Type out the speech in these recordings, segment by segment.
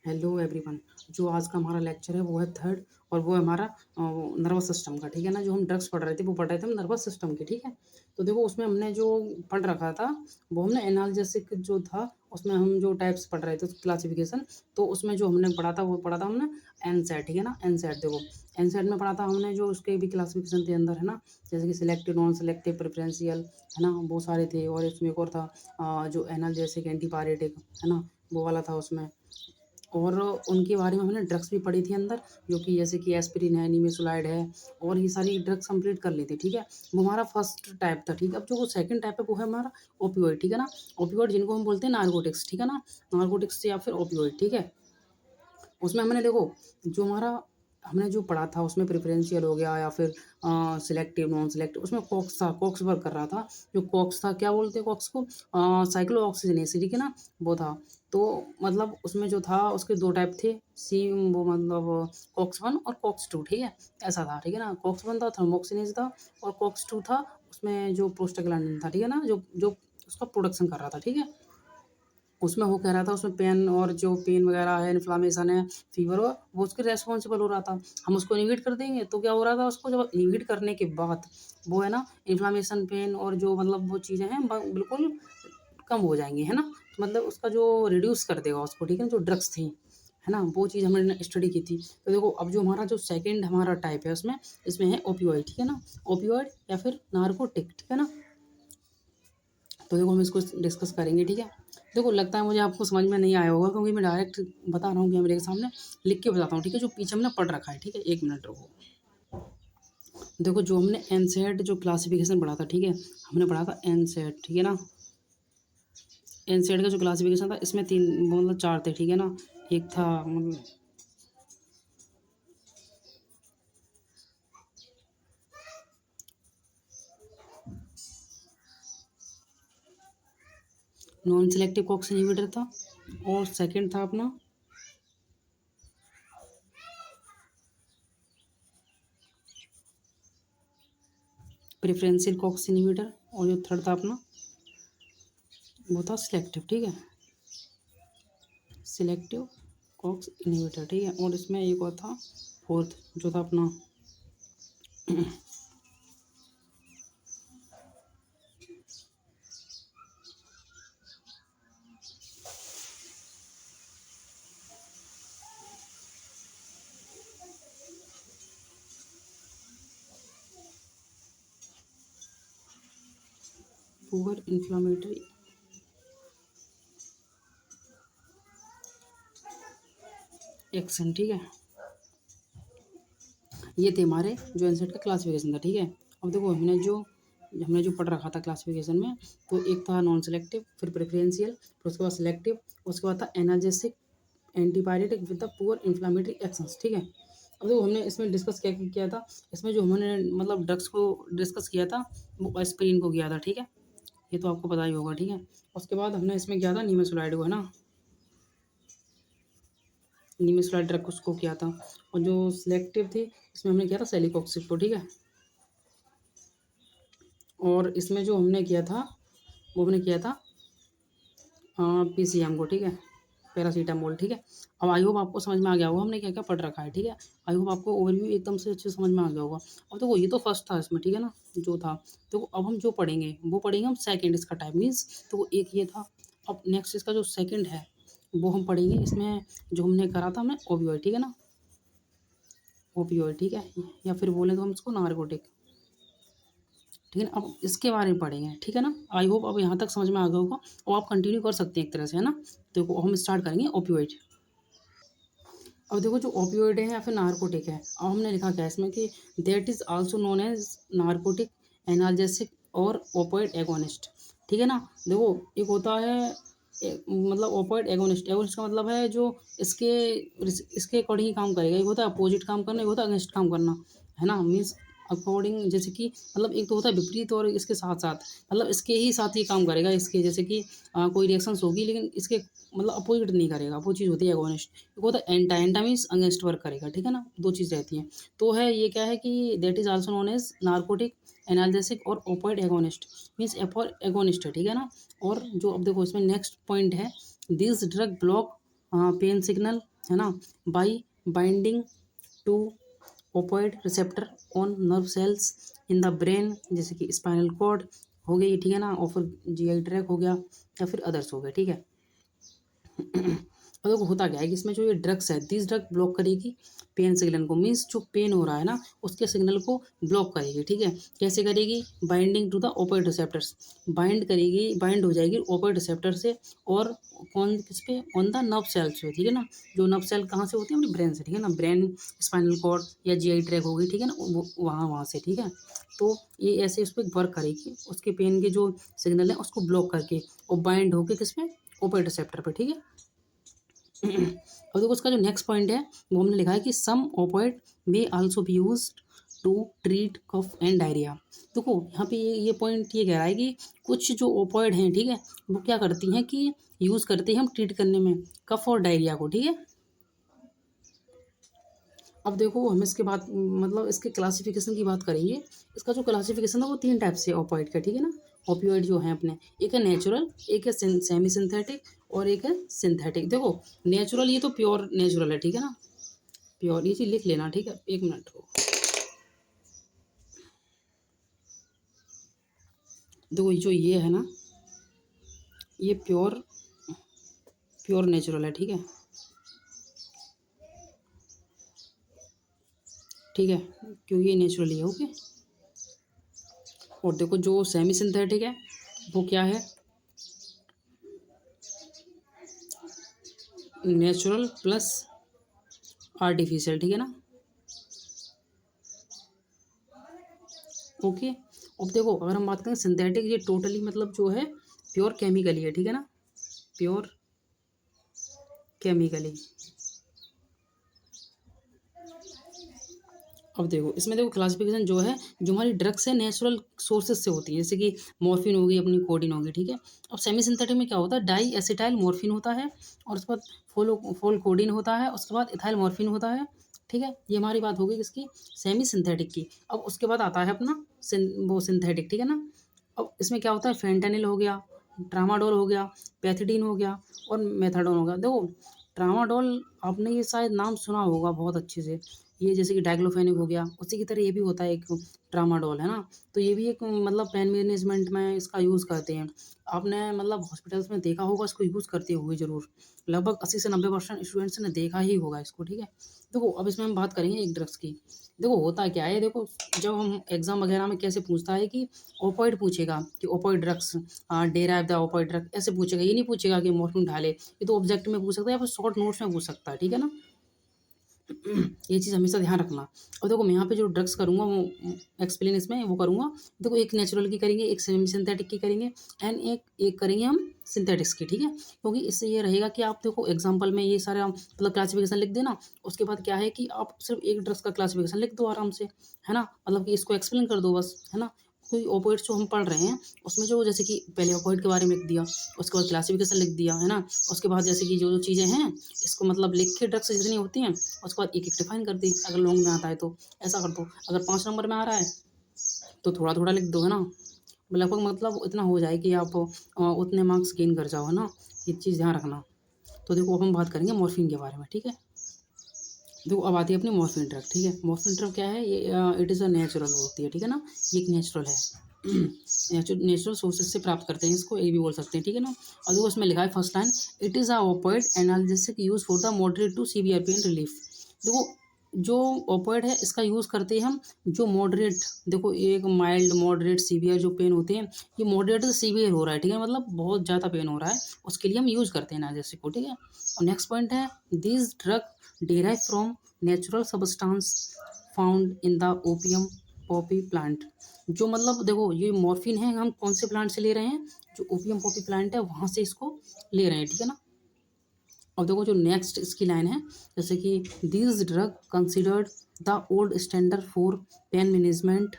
Hello everyone. जो आज का हमारा लेक्चर है वो है थर्ड, और वो है हमारा नर्वस सिस्टम का। ठीक है ना, जो हम ड्रग्स पढ़ रहे थे वो पढ़ रहे थे हम नर्वस सिस्टम के। ठीक है, तो देखो उसमें हमने जो पढ़ रखा था वो हमने एनाल्जेसिक जो था उसमें हम जो टाइप्स पढ़ रहे थे क्लासिफिकेशन। तो उसमें जो हमने पढ़ा था वो पढ़ा था हमने एनसेट। ठीक है ना, एनसेट देखो एनसेट में पढ़ा था हमने जो उसके भी क्लासिफिकेशन थे अंदर, है ना। जैसे कि सिलेक्टिव, नॉन सिलेक्टिव, प्रेफरेंशियल, है ना, वो सारे थे। और इसमें एक और था जो एनाल्जेसिक एंटीपायरेटिक, है ना, वो वाला था उसमें। और उनके बारे में हमने ड्रग्स भी पढ़ी थी अंदर, जो कि जैसे कि एस्पिरिन है, निमेसुलाइड है, और ये सारी ड्रग्स कंप्लीट कर ली थी। ठीक है, वो हमारा फर्स्ट टाइप था। ठीक है, अब जो वो सेकंड टाइप है वो है हमारा ओपियोइड। ठीक है ना, ओपियोइड जिनको हम बोलते हैं नार्कोटिक्स। ठीक है ना, नार्कोटिक्स या फिर ओपियोइड। ठीक है, उसमें हमने देखो जो हमारा हमने जो पढ़ा था उसमें प्रेफरेंशियल हो गया या फिर सिलेक्टिव, नॉन सिलेक्टिव, उसमें कॉक्स था, कॉक्स वर्क कर रहा था। जो कॉक्स था, क्या बोलते हैं कॉक्स को, साइक्लो ऑक्सीजनेस। ठीक है ना, वो था। तो मतलब उसमें जो था उसके दो टाइप थे, सी वो मतलब कॉक्स वन और कॉक्स टू। ठीक है, ऐसा था। ठीक है ना, कॉक्स वन था थर्मोक्सिनेज था, और कॉक्स टू था उसमें जो प्रोस्टाग्लैंडिन था। ठीक है ना, जो जो उसका प्रोडक्शन कर रहा था। ठीक है, उसमें वो कह रहा था उसमें पेन, और जो पेन वगैरह है, इन्फ्लामेशन है, फीवर हो, वो उसके रेस्पॉन्सिबल हो रहा था। हम उसको इनहिबिट कर देंगे तो क्या हो रहा था, उसको जब इनहिबिट करने के बाद वो है ना इन्फ्लामेशन, पेन और जो मतलब वो चीज़ें हैं बिल्कुल कम हो जाएंगी, है ना। तो मतलब उसका जो रिड्यूस कर देगा उसको। ठीक है ना, जो ड्रग्स थी, है ना, वो चीज़ हमने स्टडी की थी। तो देखो अब जो हमारा जो सेकेंड हमारा टाइप है उसमें इसमें है ओपियोइड। ठीक है ना, ओपियोइड या फिर नार्कोटिक। ठीक है ना, तो देखो हम इसको डिस्कस करेंगे। ठीक है, देखो लगता है मुझे आपको समझ में नहीं आया होगा, क्योंकि मैं डायरेक्ट बता रहा हूँ कि मेरे सामने लिख के बताता हूँ। ठीक है, जो पीछे हमने पढ़ रखा है। ठीक है, एक मिनट रुको। देखो जो हमने एनसेट जो क्लासिफिकेशन पढ़ा था, ठीक है, हमने पढ़ा था एनसेट। ठीक है ना, एनसेट का जो क्लासिफिकेशन था इसमें तीन मतलब चार थे। ठीक है ना, एक था मतलब नॉन सिलेक्टिव कॉक्स इनहिबिटर था, और सेकंड था अपना प्रेफरेंशियल कॉक्स इनहिबिटर, और जो थर्ड था अपना वो था सिलेक्टिव। ठीक है, सिलेक्टिव कॉक्स इनहिबिटर। ठीक है, और इसमें एक और था फोर्थ, जो था अपना पुअर इन्फ्लामेटरी एक्शन। ठीक है, ये थे हमारे जो एनसेट का क्लासिफिकेशन था। ठीक है, अब देखो हमने जो पढ़ रखा था क्लासिफिकेशन में, तो एक था नॉन सेलेक्टिव, फिर प्रेफरेंशियल, फिर उसके बाद सिलेक्टिव, उसके बाद था analgesic antipyretic with the poor inflammatory actions. ठीक है, अब देखो हमने इसमें डिस्कस क्या किया था, इसमें जो हमने मतलब ड्रग्स को डिस्कस किया था वो एस्पिरिन को किया था। ठीक है, ये तो आपको पता ही होगा। ठीक है, उसके बाद हमने इसमें किया था निमेसुलाइड को, है ना, निमेसुलाइड ड्रग उसको किया था। और जो सिलेक्टिव थी इसमें हमने किया था सेलिकॉक्सिब को। ठीक है, और इसमें जो हमने किया था वो हमने किया था पीसीएम को। ठीक है, पैरासीटामोल। ठीक है, अब आई होप आपको समझ में आ गया होगा हमने क्या क्या पढ़ रखा है। ठीक है, आई होप आपको ओवरव्यू एकदम से अच्छे समझ में आ गया होगा। अब देखो ये तो फर्स्ट था इसमें। ठीक है ना, जो था, देखो अब हम जो पढ़ेंगे वो पढ़ेंगे हम सेकंड इसका टाइप मीन्स। तो एक ये था, अब नेक्स्ट इसका जो सेकंड है वो हम पढ़ेंगे। इसमें जो हमने करा था हमने ओपियोइड। ठीक है ना, ओपियोइड। ठीक है, या फिर बोले तो हम इसको नार्कोटिक। ठीक है ना, अब इसके बारे में पढ़ेंगे। ठीक है ना, आई होप अब यहाँ तक समझ में आ गया होगा, और आप कंटिन्यू कर सकते हैं एक तरह से, है ना। तो हम स्टार्ट करेंगे ओपियोइड। अब देखो जो ओपियोइड है या फिर नार्कोटिक है, अब हमने लिखा क्या है इसमें कि that is also known as narcotic, analgesic और ओपियोइड एगोनिस्ट। ठीक है ना, देखो एक होता है मतलब ओपियोइड एगोनिस्ट। एगोनिस्ट का मतलब है जो इसके इसके अकॉर्डिंग ही काम करेगा। एक होता है अपोजिट काम करना, एक होता है अगेंस्ट काम करना, है ना। मीन्स अकॉर्डिंग, जैसे कि मतलब एक तो होता है विपरीत, और इसके साथ साथ मतलब इसके ही साथ ही काम करेगा। इसके जैसे कि कोई रिएक्शंस होगी लेकिन इसके मतलब अपोजिट नहीं करेगा, वो चीज़ होती है एगोनिस्ट। एक होता है एंटा, एंटा मीन्स अगेंस्ट वर्क करेगा। ठीक है ना, दो चीज़ रहती हैं। तो है ये क्या है कि that is also known as narcotic, analgesic और ओपियोइड एगोनिस्ट मीन्स एगोनिस्ट है। ठीक है ना, और जो अब देखो इसमें नेक्स्ट पॉइंट है, this drug block pain signal, है ना, by binding to opioid receptor on nerve cells in the brain, जैसे कि स्पाइनल कॉर्ड हो गई, ठीक है ना, और फिर जीआई ट्रैक हो गया या फिर अदर्स हो गए, ठीक है। और देखो होता क्या है कि इसमें जो ये ड्रग्स है, दिस ड्रग ब्लॉक करेगी पेन सिग्नल को, मीन्स जो पेन हो रहा है ना उसके सिग्नल को ब्लॉक करेगी, ठीक है। कैसे करेगी? Binding to the opioid receptors, bind करेगी, बाइंड हो जाएगी ओपोइड रिसेप्टर से, और कौन किस पे? ऑन द नर्व सेल्स पे, ठीक है ना। जो नर्व सेल कहाँ से होती है? अपने ब्रेन से, ठीक है ना, ब्रेन, स्पाइनल कॉर्ड या जीआई ट्रैक हो गई, ठीक है ना, वहाँ वहाँ से, ठीक है। तो ये ऐसे उस पर वर्क करेगी, उसके पेन के जो सिग्नल है उसको ब्लॉक करके, और बाइंड होके किस पे? ओपोइड रिसेप्टर पे, ठीक है। अब देखो उसका जो नेक्स्ट पॉइंट है वो हमने लिखा है कि some opioid may also be used to treat cough and diarrhoea. देखो यहाँ पे ये पॉइंट ये कह रहा है कि कुछ जो ओपोइड हैं, ठीक है, वो क्या करती हैं कि यूज़ करते हैं हम ट्रीट करने में कफ और डायरिया को, ठीक है। अब देखो हम इसके बाद मतलब इसके क्लासिफिकेशन की बात करेंगे। इसका जो क्लासिफिकेशन है वो 3 टाइप से ओपोइड का, ठीक है ना। ओपियोइड जो है अपने, एक है नेचुरल, एक है सेमी सिंथेटिक, और एक है सिंथेटिक। देखो नेचुरल ये तो प्योर नेचुरल है, ठीक है ना, प्योर, ये चीज़ लिख लेना, ठीक है, 1 मिनट को। देखो जो ये है ना, ये प्योर प्योर नेचुरल है, ठीक है, ठीक है, क्योंकि ये नेचुरली है, ओके। और देखो जो सेमी सिंथेटिक है वो क्या है? नेचुरल प्लस आर्टिफिशियल, ठीक है ना, ओके। अब देखो अगर हम बात करें सिंथेटिक, ये टोटली मतलब जो है प्योर केमिकली है, ठीक है ना, प्योर केमिकली। अब देखो इसमें देखो क्लासिफिकेशन जो है, जो हमारी ड्रग्स है नेचुरल सोर्सेज से होती है, जैसे कि मॉर्फिन होगी, अपनी कोडिन होगी, ठीक है। अब सेमी सिंथेटिक में क्या होता है? डाई एसिटाइल मॉर्फिन होता है, और उसके बाद फोल कोडिन होता है, उसके बाद इथाइल मॉर्फिन होता है, ठीक है। ये हमारी बात होगी किसकी? सेमी सिंथेटिक की। अब उसके बाद आता है अपना वो सिंथेटिक, ठीक है ना। अब इसमें क्या होता है? फेंटेनिल हो गया, ट्रामाडोल हो गया, पैथिडीन हो गया, और मेथाडोन हो गया। देखो ट्रामाडोल आपने ये शायद नाम सुना होगा बहुत अच्छे से, ये जैसे कि डाइक्लोफेनिक हो गया, उसी की तरह ये भी होता है एक ट्रामाडोल, है ना। तो ये भी एक मतलब पेन मैनेजमेंट में इसका यूज़ करते हैं। आपने मतलब हॉस्पिटल्स में देखा होगा इसको यूज़ करते हुए ज़रूर, लगभग 80 से 90% स्टूडेंट्स ने देखा ही होगा इसको, ठीक है। देखो अब इसमें हम बात करेंगे एक ड्रग्स की। देखो होता क्या है, देखो जब हम एग्जाम वगैरह में कैसे पूछता है कि ओपोइड पूछेगा कि opioid drugs, derive the opioid drug, ऐसे पूछेगा, ये नहीं पूछेगा कि मॉर्फिन ढाले। ये तो ऑब्जेक्ट में पूछ सकता है या फिर शॉर्ट नोट्स में पूछ सकता है, ठीक है ना। ये चीज़ हमेशा ध्यान रखना। और देखो मैं यहाँ पे जो ड्रग्स करूँगा वो एक्सप्लेन इसमें वो करूँगा। देखो एक नेचुरल की करेंगे, एक सेमी सिंथेटिक की करेंगे, एंड एक एक करेंगे हम सिंथेटिक्स की, ठीक है। क्योंकि इससे ये रहेगा कि आप देखो एग्जाम्पल में ये सारा मतलब क्लासिफिकेशन लिख देना, उसके बाद क्या है कि आप सिर्फ एक ड्रग्स का क्लासिफिकेशन लिख दो आराम से, है ना, मतलब कि इसको एक्सप्लेन कर दो बस, है ना। कोई ओपोइड्स जो हम पढ़ रहे हैं उसमें जो जैसे कि पहले ओपोइड के बारे में लिख दिया, उसके बाद क्लासिफिकेशन लिख दिया, है ना। उसके बाद जैसे कि जो जो चीज़ें हैं इसको मतलब लिख के ड्रग्स जितनी होती हैं उसके बाद एक एक डिफाइन कर दी, अगर लॉन्ग में आता है तो ऐसा कर दो, अगर 5 नंबर में आ रहा है तो थोड़ा थोड़ा लिख दो, है ना। लगभग मतलब इतना हो जाए कि आप उतने मार्क्स गेन कर जाओ, है ना। ये चीज़ ध्यान रखना। तो देखो अब हम बात करेंगे मॉर्फिन के बारे में, ठीक है। देखो अब आती है अपनी मॉर्फिन ड्रग, ठीक है। मॉर्फिन ड्रग क्या है? ये इट इज़ अ नेचुरल होती है, ठीक है ना, ये एक नेचुरल है। नेचुरल सोर्सेज से प्राप्त करते हैं इसको, ये भी बोल सकते हैं, ठीक है ना। और देखो उसमें लिखा है first line, it is a opioid analgesic use for the moderate to severe pain relief. देखो जो ओपोइड है इसका यूज़ करते हैं हम जो मॉडरेट, देखो एक माइल्ड मॉडरेट सीवियर जो पेन होते हैं, ये मॉडरेट से सीवियर हो रहा है, ठीक है, मतलब बहुत ज़्यादा पेन हो रहा है, उसके लिए हम यूज़ करते हैं एनाल्जेसिक को, ठीक है। और नेक्स्ट पॉइंट है, this drug derive from natural substance found in the opium poppy plant। जो मतलब देखो ये मॉर्फिन है हम कौन से प्लांट से ले रहे हैं? जो ओपियम पॉपी प्लांट है वहाँ से इसको ले रहे हैं, ठीक है ना। अब देखो जो नेक्स्ट इसकी लाइन है, जैसे कि this drug considered the old standard for pain management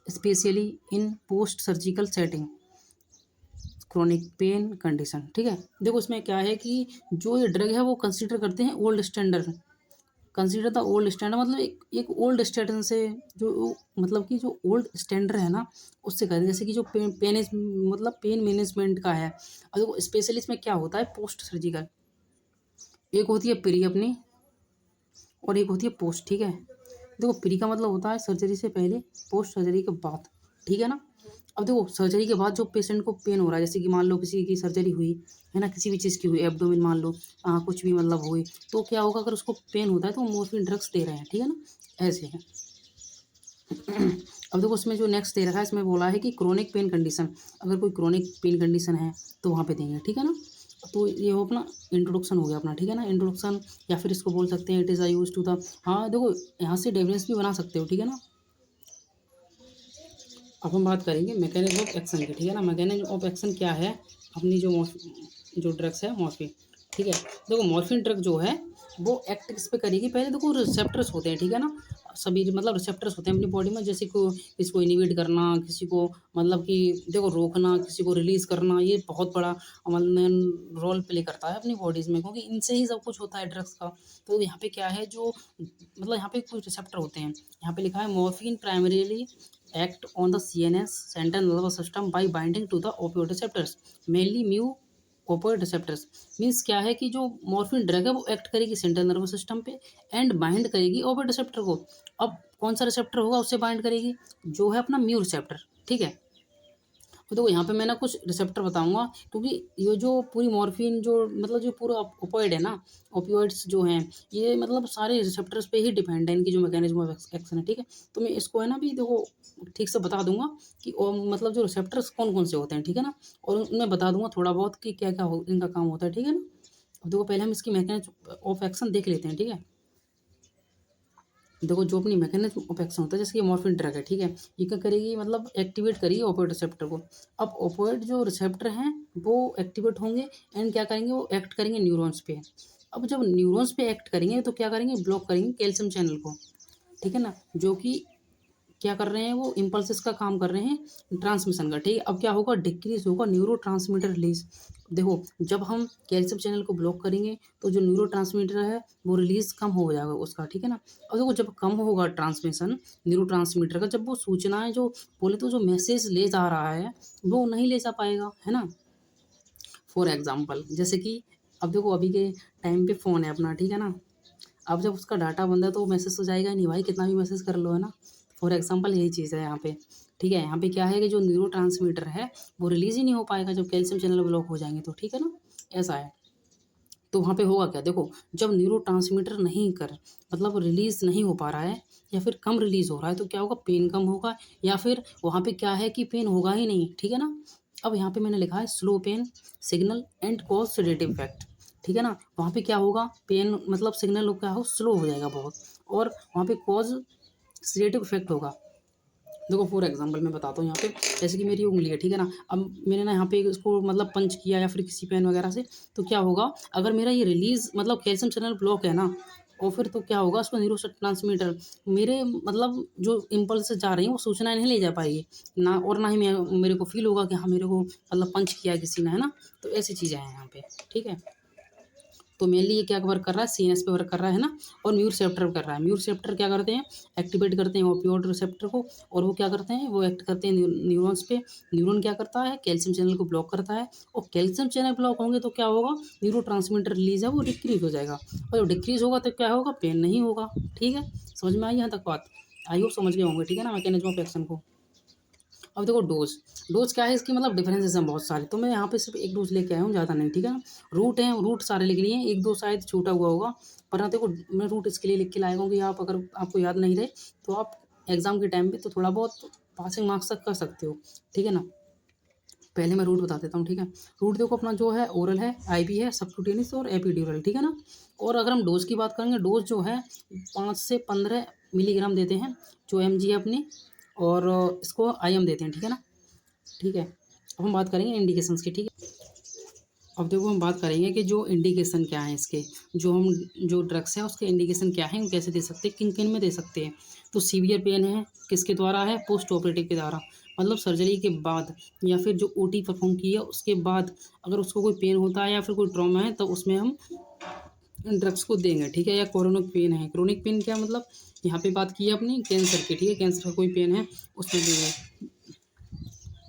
specially in post surgical setting chronic pain condition, ठीक है। देखो इसमें क्या है कि जो ये ड्रग है वो कंसिडर करते हैं old standard, consider the old standard मतलब एक ओल्ड स्टैंडर्ड से, जो मतलब कि जो ओल्ड स्टैंडर्ड है ना उससे करें, जैसे कि जो पेन मतलब पेन मैनेजमेंट का है। और देखो स्पेशली इसमें क्या होता है? पोस्ट सर्जिकल, एक होती है प्री अपनी, और एक होती है पोस्ट, ठीक है। देखो प्री का मतलब होता है सर्जरी से पहले, पोस्ट सर्जरी के बाद, ठीक है ना। अब देखो सर्जरी के बाद जो पेशेंट को पेन हो रहा है, जैसे कि मान लो किसी की सर्जरी हुई है ना, किसी भी चीज़ की हुई, एब्डोमेन मान लो, कुछ भी मतलब हुई, तो क्या होगा अगर उसको पेन होता है तो मॉर्फिन ड्रग्स दे रहे हैं, ठीक है ना, ऐसे है। अब देखो उसमें जो नेक्स्ट दे रखा है, इसमें बोला है कि क्रोनिक पेन कंडीशन, अगर कोई क्रोनिक पेन कंडीशन है तो वहाँ पे देंगे, ठीक है ना। तो ये हो अपना इंट्रोडक्शन हो गया अपना, ठीक है ना, इंट्रोडक्शन, या फिर इसको बोल सकते हैं it is I use to the. हाँ देखो यहाँ से डेफिनेशन भी बना सकते हो, ठीक है ना। अब हम बात करेंगे मैकेनिज्म ऑफ एक्शन की, ठीक है ना। मैकेनिज्म ऑफ एक्शन क्या है, अपनी जो ड्रग्स है मॉर्फिन, ठीक है। देखो मॉर्फिन ड्रग जो है वो एक्ट किस पे करेगी, पहले देखो रिसेप्टर्स होते हैं, ठीक है ना, सभी मतलब रिसेप्टर्स होते हैं अपनी बॉडी में, जैसे को किसी को इनिबिट करना, किसी को मतलब कि देखो रोकना, किसी को रिलीज करना, ये बहुत बड़ा मतलब रोल प्ले करता है अपनी बॉडीज में, क्योंकि इनसे ही सब कुछ होता है ड्रग्स का। तो यहाँ पे क्या है, जो मतलब यहाँ पे कुछ रिसेप्टर होते हैं, यहाँ पे लिखा है morphine primarily act on the CNS central nervous system by binding to the opioid receptors mainly mu opioid receptors। Means क्या है कि जो मॉर्फिन ड्रग है वो एक्ट करेगी सेंट्रल नर्वस सिस्टम पे एंड बाइंड करेगी ओपियोइड रिसेप्टर को। अब कौन सा रिसेप्टर होगा उससे बाइंड करेगी, जो है अपना म्यू रिसेप्टर, ठीक है। तो देखो यहाँ पे मैं ना कुछ रिसेप्टर बताऊंगा, क्योंकि ये जो पूरी मॉर्फिन जो मतलब जो पूरा ओपियोइड है ना, ओपियोइड्स जो हैं ये मतलब सारे रिसेप्टर्स पे ही डिपेंड है, इनकी जो मैकेनिज्म ऑफ एक्शन है, ठीक है। तो मैं इसको है ना भी देखो ठीक से बता दूंगा कि मतलब जो रिसेप्टर्स कौन कौन से होते हैं, ठीक है ना, और उनमें बता दूंगा थोड़ा बहुत कि क्या क्या इनका काम होता है, ठीक है ना। अब देखो पहले हम इसकी मैकेनिज्म ऑफ एक्शन देख लेते हैं, ठीक है। देखो जो अपनी मैकेनिज्म ऑफ एक्शन होता है, जैसे ये मॉर्फिन ड्रग है, ठीक है, ये क्या करेगी मतलब एक्टिवेट करेगी ओपियोइड रिसेप्टर को। अब ओपियोइड जो रिसेप्टर हैं वो एक्टिवेट होंगे एंड क्या करेंगे, वो एक्ट करेंगे न्यूरॉन्स पे। अब जब न्यूरॉन्स पे एक्ट करेंगे तो क्या करेंगे, ब्लॉक करेंगे कैल्शियम चैनल को, ठीक है ना, जो कि क्या कर रहे हैं, वो इम्पल्सिस का काम कर रहे हैं ट्रांसमिशन का, ठीक है। अब क्या होगा, डिक्रीज होगा न्यूरो ट्रांसमीटर रिलीज। देखो जब हम कैल्शियम चैनल को ब्लॉक करेंगे तो जो न्यूरो ट्रांसमीटर है वो रिलीज कम हो जाएगा उसका, ठीक है ना। और देखो जब कम होगा ट्रांसमिशन न्यूरो ट्रांसमीटर का, जब वो सूचनाएं जो बोले तो जो मैसेज ले जा रहा है वो नहीं ले जा पाएगा, है ना। फॉर एग्जाम्पल जैसे कि अब देखो अभी के टाइम पे फ़ोन है अपना, ठीक है ना, अब जब उसका डाटा बंद है तो मैसेज तो जाएगा नहीं भाई, कितना भी मैसेज कर लो, है ना। फॉर एग्जांपल यही चीज़ है यहाँ पे, ठीक है। यहाँ पे क्या है कि जो न्यूरो ट्रांसमीटर है वो रिलीज ही नहीं हो पाएगा जब कैल्शियम चैनल ब्लॉक हो जाएंगे तो, ठीक है ना, ऐसा है। तो वहाँ पे होगा क्या, देखो जब न्यूरो ट्रांसमीटर नहीं कर मतलब रिलीज नहीं हो पा रहा है या फिर कम रिलीज हो रहा है तो क्या होगा, पेन कम होगा, या फिर वहाँ पे क्या है कि पेन होगा ही नहीं, ठीक है ना। अब यहाँ पे मैंने लिखा है slow pen signal and cause sedative effect, ठीक है ना। वहाँ पे क्या होगा, पेन मतलब सिग्नल क्या हो, स्लो हो जाएगा बहुत, और वहाँ पे कॉज सेडेटिव इफेक्ट होगा। देखो फॉर एग्जांपल मैं बताता हूँ यहाँ पे, जैसे कि मेरी उंगली है, ठीक है ना, अब मैंने ना यहाँ पे इसको मतलब पंच किया या फिर किसी पेन वगैरह से, तो क्या होगा अगर मेरा ये रिलीज मतलब कैल्शियम चैनल ब्लॉक है ना, और फिर तो क्या होगा उसको न्यूरो ट्रांसमीटर मेरे मतलब जो इम्पल्स जा रही हैं वो सूचनाएं नहीं ले जा पाएगी ना, और ना ही मैं मेरे को फील होगा कि हाँ मेरे को मतलब पंच किया किसी ने, है ना। तो ऐसी चीज़ें हैं यहाँ पे, ठीक है। तो मेनली ये क्या वर्क कर रहा है, सीएनएस पे वर्क कर रहा है ना, और म्यू रिसेप्टर कर रहा है। म्यू रिसेप्टर क्या करते हैं, एक्टिवेट करते हैं ओपियोइड रिसेप्टर को, और वो क्या करते हैं, वो एक्ट करते हैं न्यूरॉन्स पे। न्यूरॉन क्या करता है, कैल्शियम चैनल को ब्लॉक करता है, और कैल्शियम चैनल ब्लॉक होंगे तो क्या होगा, न्यूरो ट्रांसमीटर रिलीज है वो डिक्रीज हो जाएगा, और जब डिक्रीज होगा तो क्या होगा, पेन नहीं होगा, ठीक है। समझ में आई यहाँ तक बात, आई होप समझ गए होंगे, ठीक है ना, मैकेनिज्म ऑफ एक्शन को। अब देखो डोज, डोज क्या है इसकी मतलब डिफरेंसेस हैं बहुत सारे, तो मैं यहाँ पे सिर्फ एक डोज लेके आया हूँ, ज़्यादा नहीं, ठीक है ना। रूट है, रूट सारे लिख लिए हैं, एक दो शायद छूटा हुआ होगा, पर ना देखो मैं रूट इसके लिए लिख के लाया हूँ कि आप अगर आपको याद नहीं रहे तो आप एग्जाम के टाइम पे तो थोड़ा बहुत पासिंग मार्क्स तक कर सकते हो, ठीक है ना। पहले मैं रूट बता देता हूँ, ठीक है। रूट देखो अपना जो है ओरल है, आईवी है, सबक्यूटेनियस और एपिड्यूरल, ठीक है ना। और अगर हम डोज की बात करेंगे, डोज जो है 5 से 15 मिलीग्राम देते हैं, जो एमजी है अपनी, और इसको आईएम देते हैं, ठीक है ना, ठीक है। अब हम बात करेंगे इंडिकेशंस की, ठीक है। अब देखो हम बात करेंगे कि जो इंडिकेशन क्या है इसके, जो हम जो ड्रग्स है उसके इंडिकेशन क्या है, हम कैसे दे सकते हैं, किन किन में दे सकते हैं। तो सीवियर पेन है किसके द्वारा है, पोस्ट ऑपरेटिव के द्वारा, मतलब सर्जरी के बाद या फिर जो ओटी परफॉर्म की है उसके बाद अगर उसको कोई पेन होता है या फिर कोई ट्रॉमा है तो उसमें हम ड्रग्स को देंगे, ठीक है। या क्रोनिक पेन है, क्रोनिक पेन क्या मतलब, यहाँ पे बात की है अपनी कैंसर की, ठीक है, कैंसर का कोई पेन है उसमें देंगे,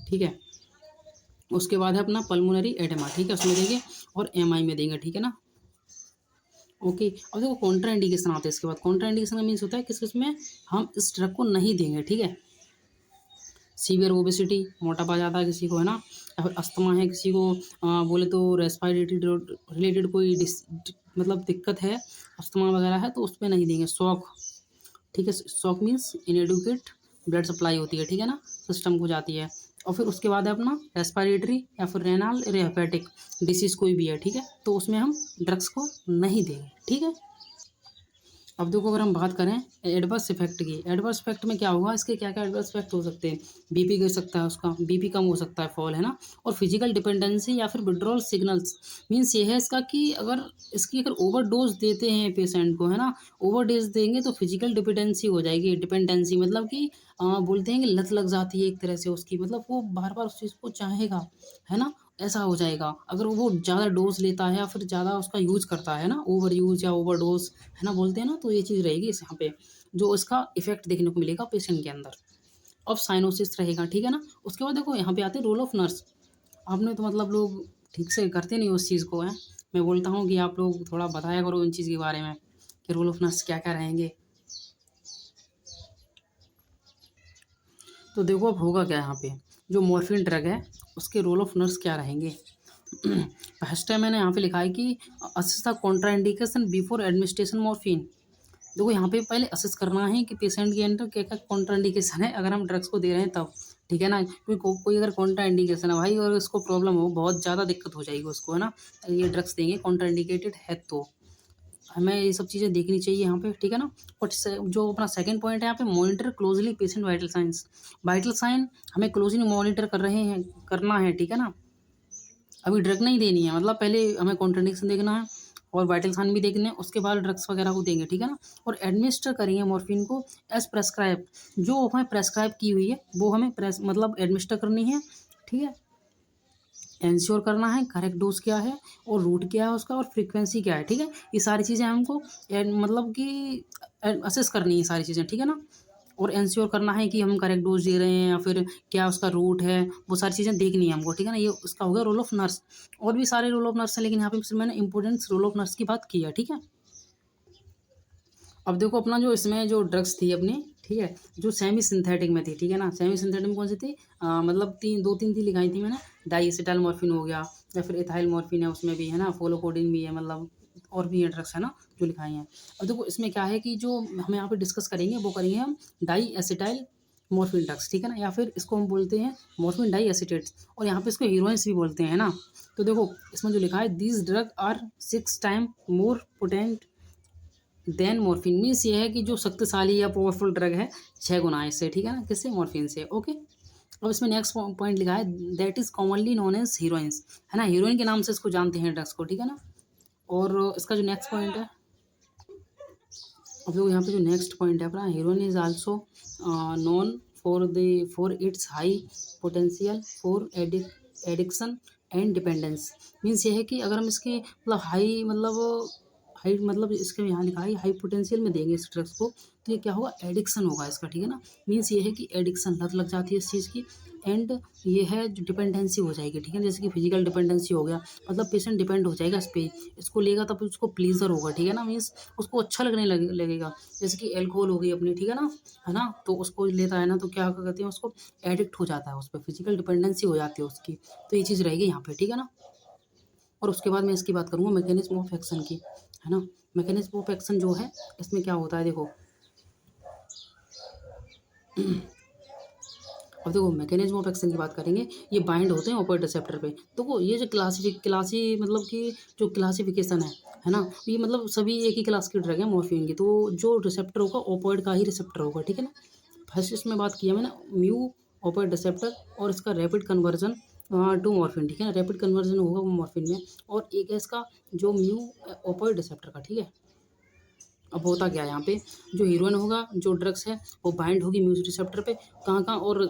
ठीक है। उसके बाद है अपना पल्मोनरी एडेमा, ठीक है, उसमें देंगे, और एमआई में देंगे, ठीक है ना। ओके, अब देखो कॉन्ट्रा इंडिकेशन आते हैं इसके बाद। कॉन्ट्रा इंडिकेशन का मीन्स होता है किस किस में हम इस ड्रग को नहीं देंगे, ठीक है। सीवियर ओबेसिटी, मोटापा ज़्यादा है किसी को, है ना, या फिर अस्थमा है किसी को, बोले तो रेस्पिरेटरी रिलेटेड कोई मतलब दिक्कत है, अस्थमा वगैरह है, तो उस पे नहीं देंगे। शॉक, ठीक है, shock means inadequate blood supply होती है, ठीक है ना, सिस्टम को जाती है। और फिर उसके बाद है अपना रेस्पिरेटरी या फिर रेनाल हेपेटिक डिसीज़ कोई भी है, ठीक है, तो उसमें हम ड्रग्स को नहीं देंगे, ठीक है। अब देखो अगर हम बात करें एडवर्स इफेक्ट की, एडवर्स इफेक्ट में क्या होगा, इसके क्या क्या एडवर्स इफेक्ट हो सकते हैं। बीपी गिर सकता है उसका, बीपी कम हो सकता है, फॉल, है ना। और फिजिकल डिपेंडेंसी या फिर विड्रॉल सिग्नल्स, मीन्स ये है इसका कि अगर इसकी अगर ओवर डोज देते हैं पेशेंट को, है ना, ओवर डोज देंगे तो फिजिकल डिपेंडेंसी हो जाएगी। डिपेंडेंसी मतलब कि बोलते हैं कि लत लग जाती है एक तरह से उसकी, मतलब वो बार बार उस चीज़ को चाहेगा, है ना, ऐसा हो जाएगा अगर वो ज़्यादा डोज लेता है या फिर ज़्यादा उसका यूज करता है ना, ओवर यूज या ओवर डोज, है ना, बोलते हैं ना, तो ये चीज़ रहेगी इस यहाँ पे जो इसका इफेक्ट देखने को मिलेगा पेशेंट के अंदर। अब साइनोसिस रहेगा, ठीक है ना। उसके बाद देखो यहाँ पे आते हैं रोल ऑफ नर्स। आपने तो मतलब लोग ठीक से करते नहीं उस चीज़ को है। मैं बोलता हूँ कि आप लोग थोड़ा बताया करो इन चीज़ के बारे में कि रोल ऑफ नर्स क्या क्या रहेंगे। तो देखो अब होगा क्या यहाँ पे, जो मॉर्फिन ड्रग है उसके रोल ऑफ नर्स क्या रहेंगे। फर्स्ट टाइम मैंने यहाँ पे लिखा है कि assess the contraindication before administration morphine. देखो यहाँ पे पहले असेस करना है कि पेशेंट के अंदर क्या क्या कॉन्ट्राइंडिकेशन है अगर हम ड्रग्स को दे रहे हैं तब, ठीक है ना। क्योंकि कोई अगर कॉन्ट्राइंडिकेशन है भाई और उसको प्रॉब्लम हो, बहुत ज़्यादा दिक्कत हो जाएगी उसको, है ना, ये ड्रग्स देंगे कॉन्ट्राइंडिकेटेड है तो हमें ये सब चीज़ें देखनी चाहिए यहाँ पे, ठीक है ना। और जो अपना सेकंड पॉइंट है यहाँ पे, monitor closely patient vital signs. Vital sign हमें क्लोजली मॉनिटर कर रहे हैं, करना है, ठीक है ना। अभी ड्रग नहीं देनी है, मतलब पहले हमें कॉन्ट्राडिक्शन देखना है और वाइटल साइन भी देखने हैं, उसके बाद ड्रग्स वगैरह को देंगे, ठीक है ना। और एडमिनिस्टर करेंगे मॉर्फिन को एज प्रेस्क्राइब, जो हमें प्रेस्क्राइब की हुई है वो हमें मतलब एडमिनिस्टर करनी है, ठीक है। इंश्योर करना है करेक्ट डोज क्या है और रूट क्या है उसका और फ्रीक्वेंसी क्या है, ठीक है। ये सारी चीज़ें हमको मतलब कि असेस करनी है सारी चीज़ें, ठीक है ना। और इंश्योर करना है कि हम करेक्ट डोज दे रहे हैं या फिर क्या उसका रूट है, वो सारी चीज़ें देखनी है हमको, ठीक है ना। ये उसका हो गया रोल ऑफ नर्स। और भी सारे रोल ऑफ नर्स हैं लेकिन यहाँ पे सिर्फ मैंने इंपॉर्टेंट रोल ऑफ नर्स की बात की है, ठीक है। अब देखो अपना जो इसमें जो ड्रग्स थी अपनी, ठीक है, जो सेमी सिंथेटिक में थी, ठीक है ना। सेमी सिंथेटिक में कौन सी थी, मतलब दो तीन थी लिखाई थी मैंने। डाइएसिटाइल मॉर्फिन हो गया या फिर एथाइल मॉर्फिन है उसमें भी, है ना, फोलोकोडिन भी है, मतलब और भी ये ड्रग्स है ना जो लिखाई हैं। अब देखो इसमें क्या है कि जो हम यहाँ पे डिस्कस करेंगे वो करेंगे हम डाई एसिटाइल मॉर्फिन ड्रग्स, ठीक है ना, या फिर इसको हम बोलते हैं मॉर्फिन डाई एसिटेट्स और यहाँ पे इसको हीरोइंस भी बोलते हैं, है ना। तो देखो इसमें जो लिखा है, these drug are 6 time more potent than morphine, means ये है कि जो शक्तिशाली या पावरफुल ड्रग है 6 गुना है इससे, ठीक है ना, किससे, मॉर्फिन से, ओके। अब इसमें नेक्स्ट पॉइंट लिखा है, that is commonly known as heroins, है ना, हीरोइन के नाम से इसको जानते हैं ड्रग्स को, ठीक है ना। और इसका जो नेक्स्ट पॉइंट है, अब लोग यहाँ पे जो नेक्स्ट पॉइंट है अपना, heroine is also known for its high potential for addiction and dependence. Means ये है कि अगर हम इसके मतलब हाई मतलब इसके यहाँ लिखा है हाई पोटेंशियल में देंगे इस ड्रग्स को तो ये क्या होगा, एडिक्शन होगा इसका, ठीक है ना। मीन्स ये है कि एडिक्शन लत लग जाती है इस चीज़ की। एंड ये है जो डिपेंडेंसी हो जाएगी, ठीक है, जैसे कि फिजिकल डिपेंडेंसी हो गया, मतलब पेशेंट डिपेंड हो जाएगा इस पे, इसको लेगा तब उसको प्लीजर होगा, ठीक है ना, मीन्स उसको अच्छा लगने लगेगा। जैसे कि एल्कोहल हो गई अपनी, ठीक है ना, है ना, तो उसको लेता है ना तो क्या कहते हैं उसको, एडिक्ट हो जाता है, उस पर फिजिकल डिपेंडेंसी हो जाती है उसकी। तो ये चीज़ रहेगी यहाँ पे, ठीक है ना। और उसके बाद मैं इसकी बात करूँगा मैकेनिज्म ऑफ एक्शन की, है ना। मैकेनिज्म ऑफ एक्शन जो है इसमें क्या होता है देखो, अब देखो मैकेनिज्म ऑफ एक्शन की बात करेंगे, ये बाइंड होते हैं ओपियोइड रिसेप्टर पे। तो वो ये जो मतलब कि जो क्लासिफिकेशन है ना, ये मतलब सभी एक ही क्लास की ड्रग है मॉर्फिन की, तो जो रिसेप्टर होगा ओपियोइड का ही रिसेप्टर होगा, ठीक है ना। फर्स्ट इसमें बात किया मैंने म्यू ओपियोइड रिसेप्टर और इसका रैपिड कन्वर्जन टू मॉर्फिन, ठीक है ना, रैपिड कन्वर्जन होगा वो मॉर्फिन में। और एक है इसका जो म्यू ओपियोइड रिसेप्टर का, ठीक है। अब होता क्या है यहाँ पे, जो हीरोइन होगा जो ड्रग्स है वो बाइंड होगी म्यूजिक रिसेप्टर पे, कहाँ कहाँ, और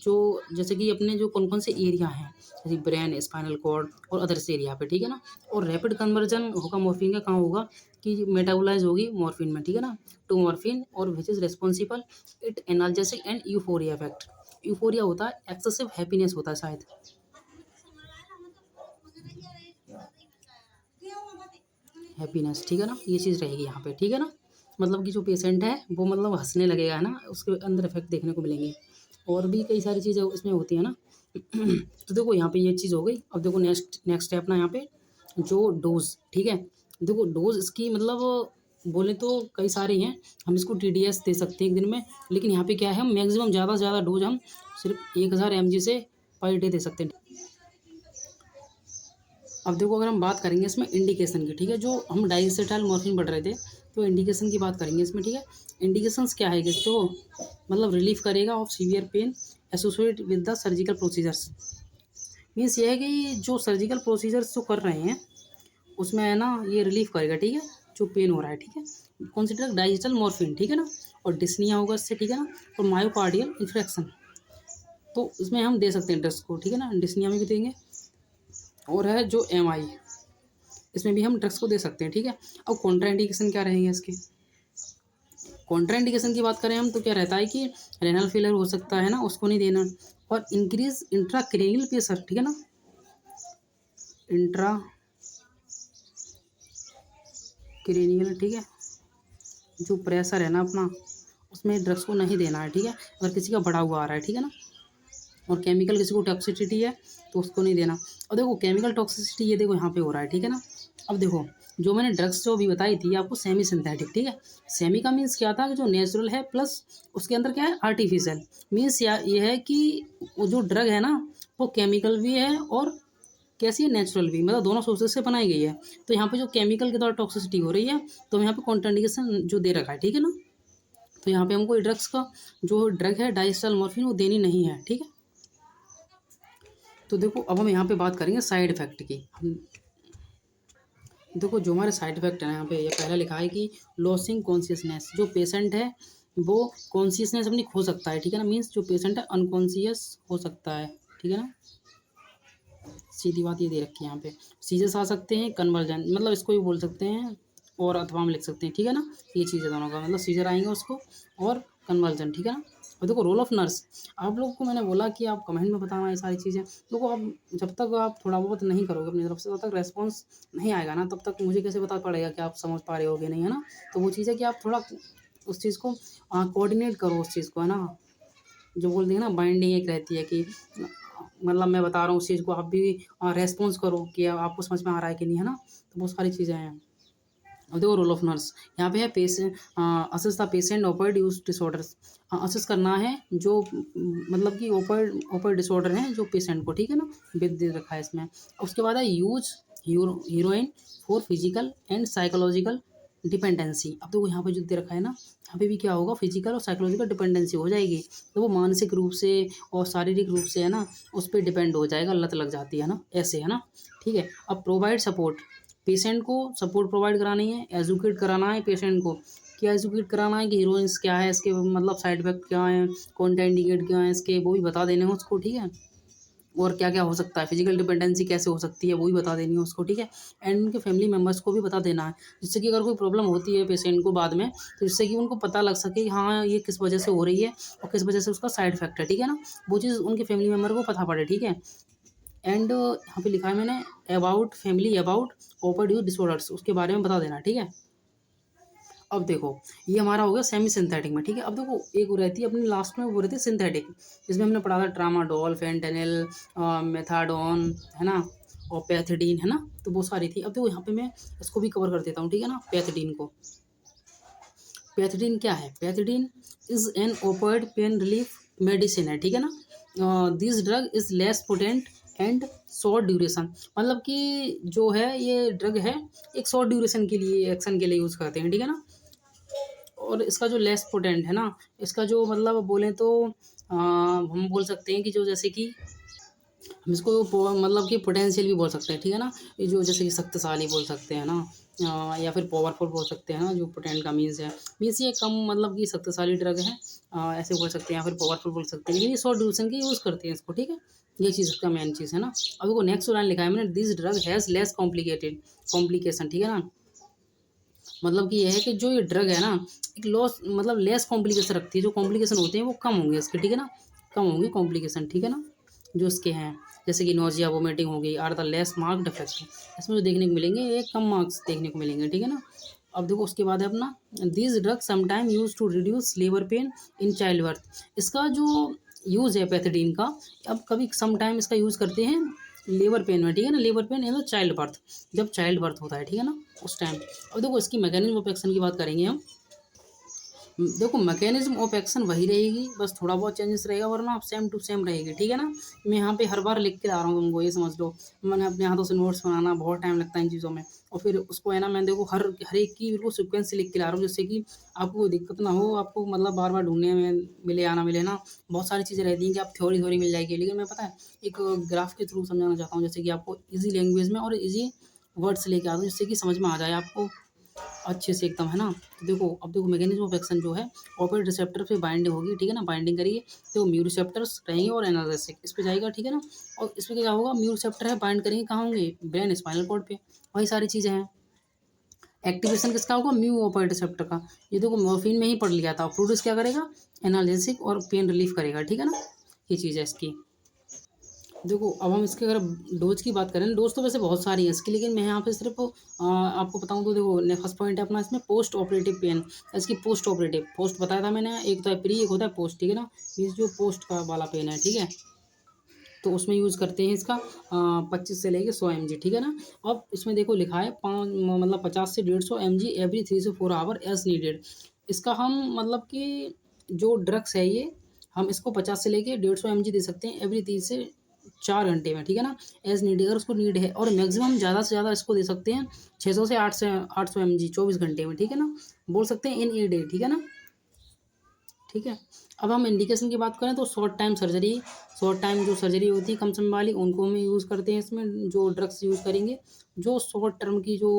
जो जैसे कि अपने जो कौन कौन से एरिया हैं, जैसे ब्रेन, स्पाइनल कॉर्ड और अदर्स एरिया पे, ठीक है ना। और रैपिड कन्वर्जन होगा मॉर्फिन का, कहाँ होगा कि मेटाबोलाइज होगी मॉर्फिन में, ठीक है ना, टू मॉर्फिन, और which is responsible it analgesic and euphoria effect. Euphoria होता है एक्सेसिव हैप्पीनेस होता है शायद। हैप्पीनेस, ठीक है ना, ये चीज़ रहेगी यहाँ पे, ठीक है ना। मतलब कि जो पेशेंट है वो मतलब हंसने लगेगा, है ना, उसके अंदर इफेक्ट देखने को मिलेंगे। और भी कई सारी चीज़ें इसमें होती है ना। तो देखो यहाँ पे ये चीज़ हो गई। अब देखो नेक्स्ट नेक्स्ट स्टेप ना यहाँ पे जो डोज, ठीक है। देखो डोज इसकी मतलब बोले तो कई सारे हैं, हम इसको TDS दे सकते हैं एक दिन में, लेकिन यहाँ पे क्या है, हम मैक्सिमम ज़्यादा से ज़्यादा डोज हम सिर्फ 1000 mg से पर डे दे सकते हैं। अब देखो अगर हम बात करेंगे इसमें इंडिकेशन की, ठीक है, जो हम डाइएसेटाइल मॉर्फिन पढ़ रहे थे, तो इंडिकेशन की बात करेंगे इसमें, ठीक है। इंडिकेशंस क्या है कि तो मतलब रिलीफ करेगा of severe pain associate with the surgical procedures. Means ये है कि जो सर्जिकल प्रोसीजर्स जो कर रहे हैं उसमें है ना ये रिलीफ करेगा, ठीक है, जो पेन हो रहा है, ठीक है। कंसिडर डाइजेस्टल मॉर्फिन, ठीक है ना, और डिस्निया होगा इससे, ठीक है ना, और मायोकार्डियल इन्फेक्शन, तो इसमें हम दे सकते हैं ड्रग्स को, ठीक है ना, डिस्निया में भी देंगे। और है जो MI, इसमें भी हम ड्रग्स को दे सकते हैं, ठीक है। अब कॉन्ट्राइंडिकेशन क्या रहेंगे इसके, कॉन्ट्राइंडिकेशन की बात करें हम तो क्या रहता है कि रेनल फेलियर हो सकता है ना, उसको नहीं देना। और इंक्रीज इंट्राक्रेनियल प्रेशर, ठीक है ना, इंट्रा क्रेनियल, ठीक है, जो प्रेशर है ना अपना, उसमें ड्रग्स को नहीं देना है, ठीक है, अगर किसी का बढ़ा हुआ आ रहा है, ठीक है ना। और केमिकल किसी को टॉक्सिसिटी है तो उसको नहीं देना। और देखो केमिकल टॉक्सिसिटी ये देखो यहाँ पे हो रहा है, ठीक है ना। अब देखो जो मैंने ड्रग्स जो अभी बताई थी आपको सेमी सिंथेटिक, ठीक है। सेमी का मीन्स क्या था कि जो नेचुरल है प्लस उसके अंदर क्या है आर्टिफिशियल। मीन्स ये है कि वो जो ड्रग है ना वो केमिकल भी है और कैसी है नेचुरल भी, मतलब दोनों सोर्सेज से बनाई गई है। तो यहाँ पे जो केमिकल के द्वारा टॉक्सिसिटी हो रही है तो यहाँ पे कॉन्ट्राइंडिकेशन जो दे रखा है, ठीक है ना। तो यहाँ पे हमको ड्रग्स का जो ड्रग है डाइजेस्टल मॉर्फिन वो देनी नहीं है, ठीक है। तो देखो अब हम यहाँ पे बात करेंगे साइड इफेक्ट की। हम देखो जो हमारे साइड इफेक्ट है यहाँ पे ये पहला लिखा है कि लॉसिंग कॉन्शियसनेस, जो पेशेंट है वो कॉन्शियसनेस अपनी खो सकता है, ठीक है ना, मीन्स जो पेशेंट है अनकॉन्शियस हो सकता है, ठीक है ना। सीधी बात ये दे रखी है यहाँ पे। सीजर्स आ सकते हैं, कन्वर्जन मतलब इसको भी बोल सकते हैं और अथवा हम लिख सकते हैं, ठीक है ना। ये चीज़ है दोनों का मतलब सीजर आएंगे उसको और कन्वर्जन, ठीक है ना। और देखो रोल ऑफ नर्स, आप लोगों को मैंने बोला कि आप कमेंट में बताना ये सारी चीज़ें। देखो आप जब तक आप थोड़ा बहुत नहीं करोगे अपनी तरफ से तब तक रेस्पॉन्स नहीं आएगा ना, तब तक मुझे कैसे पता पड़ेगा कि आप समझ पा रहे हो कि नहीं, है ना। तो वो चीज़ है कि आप थोड़ा उस चीज़ को कोऑर्डिनेट करो उस चीज़ को, है ना। जो बोलते हैं ना बाइंडिंग एक रहती है कि मतलब मैं बता रहा हूँ उस चीज़ को आप भी रेस्पॉन्स करो कि आपको समझ में आ रहा है कि नहीं, है ना। तो बहुत सारी चीज़ें हैं। अब देखो रोल ऑफ नर्स यहाँ पे है patient assess the patient opioid use disorders, assess करना है जो मतलब कि ओपियोइड डिसऑर्डर है जो पेशेंट को, ठीक है ना, विद दे रखा है इसमें। उसके बाद है use heroine for physical and psychological dependency. अब देखो यहाँ पे जो दे रखा है ना, यहाँ पे भी क्या होगा फिजिकल और साइकोलॉजिकल डिपेंडेंसी हो जाएगी, तो वो मानसिक रूप से और शारीरिक रूप से है ना उस पर डिपेंड हो जाएगा, लत लग जाती है ना, ऐसे है ना, ठीक है। अब प्रोवाइड सपोर्ट, पेशेंट को सपोर्ट प्रोवाइड करानी है, एजुकेट कराना है पेशेंट को, क्या एजुकेट कराना है कि हीरोइंस क्या है, इसके मतलब साइड इफेक्ट क्या है, कॉन्ट्राइंडिकेट क्या है इसके, वो भी बता देने हैं उसको, ठीक है। और क्या क्या हो सकता है, फिजिकल डिपेंडेंसी कैसे हो सकती है वो भी बता देनी है उसको, ठीक है। एंड उनके फैमिली मेम्बर्स को भी बता देना है, जिससे कि अगर कोई प्रॉब्लम होती है पेशेंट को बाद में तो जिससे कि उनको पता लग सके कि हाँ ये किस वजह से हो रही है और किस वजह से उसका साइड इफेक्ट है, ठीक है ना। वो चीज़ उनके फैमिली मेम्बर को पता पड़े, ठीक है। एंड यहाँ पे लिखा है मैंने about family about opioid use disorders, उसके बारे में बता देना, ठीक है। अब देखो ये हमारा हो गया सेमी सिंथेटिक में, ठीक है। अब देखो एक वो रहती है अपनी लास्ट में वो रहती है सिंथेटिक, जिसमें हमने पढ़ा था ट्रामाडोल, फेंटेनिल, मेथाडोन, है ना, और पैथिडीन, है ना। तो वो सारी थी। अब देखो यहाँ पे मैं इसको भी कवर कर देता हूँ, ठीक है ना, पैथिडीन को। पैथिडीन क्या है, pethidine is an opioid pain relief medicine है, ठीक है ना। This drug is less potent and short duration, मतलब कि जो है ये ड्रग है एक शॉर्ट ड्यूरेशन के लिए एक्शन के लिए यूज़ करते हैं, ठीक है ना। और इसका जो लेस पोटेंट है ना, इसका जो मतलब बोलें तो हम बोल सकते हैं कि जो जैसे कि हम इसको मतलब कि पोटेंशियल भी बोल सकते हैं, ठीक है ना। ये जो जैसे कि शक्तिशाली बोल सकते हैं ना, या फिर पावरफुल बोल सकते हैं ना, जो पोटेंट का मीन्स है, मीन्स ये कम मतलब कि शक्तिशाली ड्रग है, ऐसे बोल सकते हैं, या फिर पावरफुल बोल सकते हैं, लेकिन ये शॉर्ट ड्यूरेशन की यूज़ करते हैं इसको, ठीक है। ये चीज़ इसका मेन चीज़ है ना। अब देखो नेक्स्ट लाइन लिखा है मैंने, this drug has less complication, ठीक है ना। मतलब कि यह है कि जो ये ड्रग है ना एक लॉस मतलब लेस कॉम्प्लिकेशन रखती है, जो कॉम्प्लिकेशन होते हैं वो कम होंगे इसके, ठीक है ना, कम होंगे कॉम्प्लिकेशन, ठीक है ना। जो इसके हैं, जैसे कि नोजिया वोमिटिंग हो गई, are the less marked effect. इसमें जो देखने को मिलेंगे ये कम मार्क्स देखने को मिलेंगे, ठीक है ना। अब देखो उसके बाद है अपना these drugs sometime use to reduce labour pain in child birth. इसका जो यूज़ है पैथिडीन का, अब कभी समटाइम इसका यूज़ करते हैं लेबर पेन में, ठीक है ना। Labour pain in the child birth, जब चाइल्ड बर्थ होता है, ठीक है ना, उस टाइम। अब देखो इसकी मैकेनिज्म ऑफ एक्शन की बात करेंगे हम। देखो मैकेनिज्म ऑफ एक्शन वही रहेगी, बस थोड़ा बहुत चेंजेस रहेगा, वरना आप सेम टू सेम रहेगी, ठीक है ना। मैं यहाँ पे हर बार लिख के ला रहा हूँ तुमको, ये समझ लो। मैंने अपने हाथों से नोट्स बनाना बहुत टाइम लगता है इन चीज़ों में, और फिर उसको है ना मैं देखो हर हर एक की बिल्कुल सीक्वेंस से लिख के ला रहा हूँ, जिससे कि आपको कोई दिक्कत ना हो, आपको मतलब बार बार ढूंढने में मिले या ना मिले ना। बहुत सारी चीज़ें रहती हैं कि आप थ्योरी थ्योरी मिल जाएगी, लेकिन मैं पता है एक ग्राफ के थ्रू समझाना चाहता हूँ, जैसे कि आपको ईजी लैंग्वेज में और ईजी वर्ड्स लेके आता हूँ, जिससे कि समझ में आ जाए आपको अच्छे से एकदम, है ना। तो देखो अब देखो मैकेनिज्म ऑफ एक्शन जो है, ऑपोजिट रिसेप्टर पे बाइंडिंग होगी, ठीक है ना, बाइंडिंग करिए तो म्यू रिसेप्टर्स रहेंगे और एनाल्जेसिक इस पे जाएगा, ठीक है ना। और इसमें क्या होगा, म्यू रिसेप्टर है, बाइंड करेंगे कहाँ होंगे, ब्रेन स्पाइनल कॉर्ड पे, वही सारी चीज़ें हैं। एक्टिवेशन किसका होगा, म्यू ऑपोजिट रिसेप्टर का। ये देखो मॉर्फिन में ही पढ़ लिया था, फ्लूइड्स क्या करेगा, एनाल्जेसिक और पेन रिलीफ करेगा, ठीक है ना। ये चीज़ है इसकी। देखो अब हम इसके अगर डोज की बात करें, डोज तो वैसे बहुत सारी है इसकी, लेकिन मैं यहाँ पे सिर्फ आपको बताऊँ तो देखो फर्स्ट पॉइंट है अपना इसमें पोस्ट ऑपरेटिव पेन। इसकी पोस्ट ऑपरेटिव, पोस्ट बताया था मैंने, एक तो है प्री, एक होता है पोस्ट, ठीक है ना। ये जो पोस्ट का वाला पेन है, ठीक है, तो उसमें यूज़ करते हैं इसका 25 से लेके 100 mg, ठीक है ना। अब इसमें देखो लिखा है पाँच मतलब 50 से 150 mg एवरी 3 से 4 आवर एज नीडेड। इसका हम मतलब कि जो ड्रग्स है ये, हम इसको 50 से लेके 150 mg दे सकते हैं एवरी 3 से 4 घंटे में, ठीक है ना, एज नीड, अगर उसको नीड है। और मैक्सिमम ज़्यादा से ज़्यादा इसको दे सकते हैं 600 से 800 mg 24 घंटे में, ठीक है ना, बोल सकते हैं इन ए डे, ठीक है ना। ठीक है। अब हम इंडिकेशन की बात करें तो short time surgery, short time जो सर्जरी होती है कम समय वाली, उनको हम यूज़ करते हैं इसमें, जो ड्रग्स यूज़ करेंगे, जो शॉर्ट टर्म की जो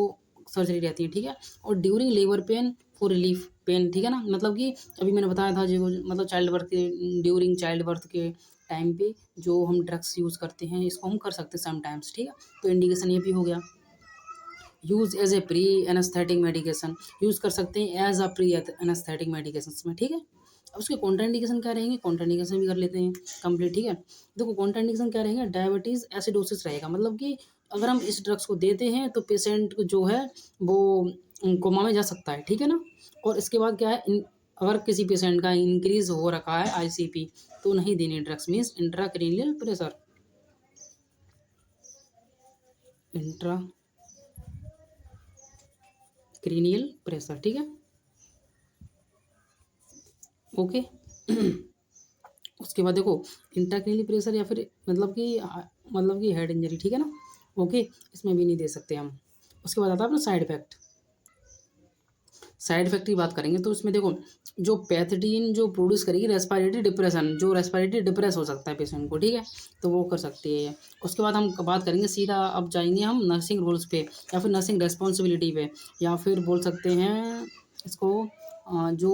सर्जरी रहती है, ठीक है। और during labour pain for relief pen, ठीक है ना, मतलब कि अभी मैंने बताया था जो मतलब चाइल्ड बर्थ के, ड्यूरिंग चाइल्ड बर्थ के टाइम पे जो हम ड्रग्स यूज़ करते हैं, इसको हम कर सकते हैं समटाइम्स, ठीक है। तो इंडिकेशन ये भी हो गया। Use as a pre anaesthetic medication, use कर सकते हैं as a pre anaesthetic medication में, ठीक है। अब उसके कॉन्ट्राइंडिकेशन क्या रहेंगे, कॉन्ट्राइंडिकेशन भी कर लेते हैं कंप्लीट, ठीक है। देखो कॉन्ट्राइंडिकेशन क्या रहेंगे, डायबिटीज़ एसिडोसिस रहेगा, मतलब कि अगर हम इस ड्रग्स को देते हैं तो पेशेंट जो है वो कोमा में जा सकता है, ठीक है ना। और इसके बाद क्या है, अगर किसी पेशेंट का इंक्रीज हो रखा है आईसीपी, तो नहीं देनी drugs, means intracranial pressure, intracranial pressure, ठीक है, ओके। उसके बाद देखो इंट्राक्रेनियल प्रेशर या फिर मतलब कि हेड इंजरी, ठीक है ना, ओके, इसमें भी नहीं दे सकते हम। उसके बाद आता है अपना साइड इफेक्ट। साइड इफेक्ट की बात करेंगे तो इसमें देखो जो पैथिडीन जो प्रोड्यूस करेगी रेस्पिरेटरी डिप्रेशन, जो रेस्पिरेटरी डिप्रेस हो सकता है पेशेंट को, ठीक है, तो वो कर सकती है ये। उसके बाद हम बात करेंगे सीधा, अब जाएंगे हम नर्सिंग रोल्स पे या फिर नर्सिंग रेस्पॉन्सिबिलिटी पे, या फिर बोल सकते हैं इसको जो